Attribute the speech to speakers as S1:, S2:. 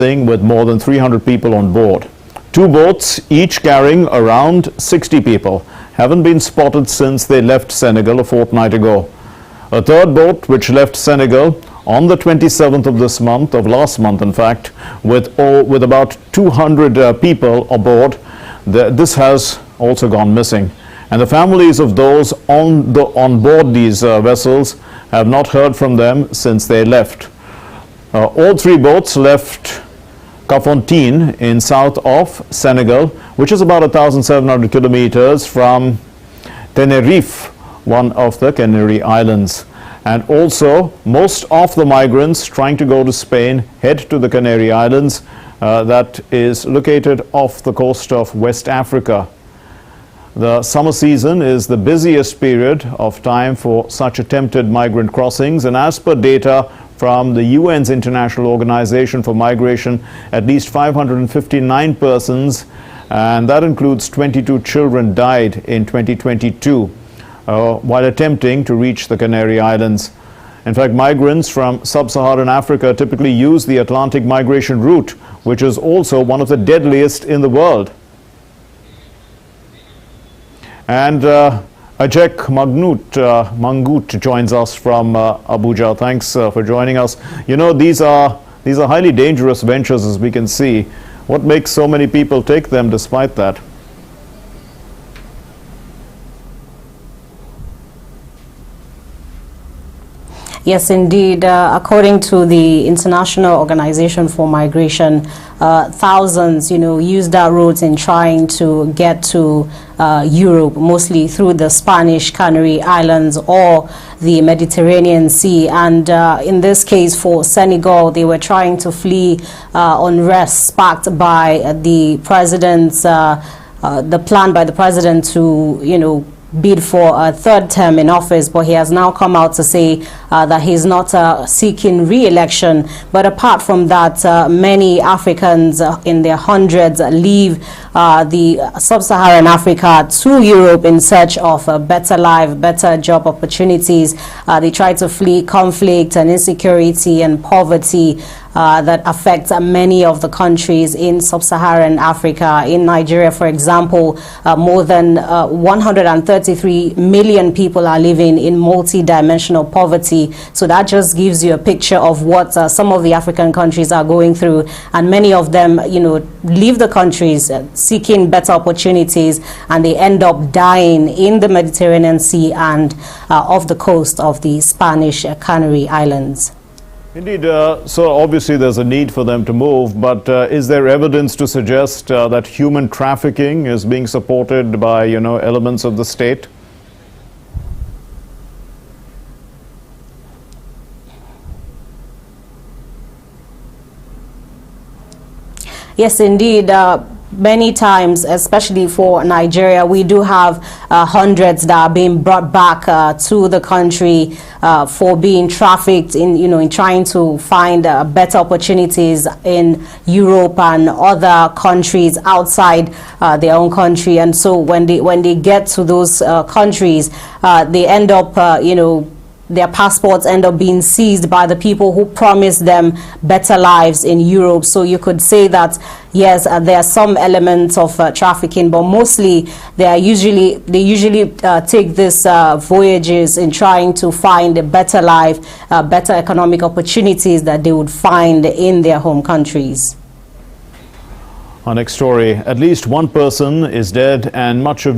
S1: with more than 300 people on board. Two boats, each carrying around 60 people, haven't been spotted since they left Senegal a fortnight ago. A third boat, which left Senegal on the 27th of this month, of last month in fact, with about 200 people aboard, this has also gone missing. And the families of those on board these vessels have not heard from them since they left. All three boats left Kafountine in south of Senegal, which is about 1,700 kilometers from Tenerife, one of the Canary Islands. And also, most of the migrants trying to go to Spain head to the Canary Islands, that is located off the coast of West Africa. The summer season is the busiest period of time for such attempted migrant crossings, and as per data from the UN's International Organization for Migration, at least 559 persons, and that includes 22 children, died in 2022 while attempting to reach the Canary Islands. In fact, migrants from sub-Saharan Africa typically use the Atlantic migration route, which is also one of the deadliest in the world. And Ajek Mangut joins us from Abuja. Thanks for joining us. You know, these are highly dangerous ventures, as we can see. What makes so many people take them despite that?
S2: Yes, indeed. According to the International Organization for Migration, thousands, use that route in trying to get to Europe, mostly through the Spanish Canary Islands or the Mediterranean Sea. And in this case, for Senegal, they were trying to flee unrest sparked by the president's, the plan by the president to, bid for a third term in office, but he has now come out to say that he's not seeking re-election. But apart from that, many Africans in their hundreds leave the sub-Saharan Africa to Europe in search of a better life, better job opportunities. They try to flee conflict and insecurity and poverty that affects many of the countries in sub-Saharan Africa. In Nigeria, for example, more than 133 million people are living in multi-dimensional poverty. So that just gives you a picture of what some of the African countries are going through. And many of them, leave the countries seeking better opportunities, and they end up dying in the Mediterranean Sea and off the coast of the Spanish Canary Islands.
S1: Indeed, so obviously there's a need for them to move, but is there evidence to suggest that human trafficking is being supported by, elements of the state?
S2: Yes, indeed. Many times, especially for Nigeria, we do have hundreds that are being brought back to the country for being trafficked in trying to find better opportunities in Europe and other countries outside their own country. And so when they get to those countries, they end up their passports end up being seized by the people who promised them better lives in Europe. So you could say that, yes, there are some elements of trafficking, but mostly they usually take these voyages in trying to find a better life, better economic opportunities that they would find in their home countries.
S1: Our next story, at least one person is dead and much of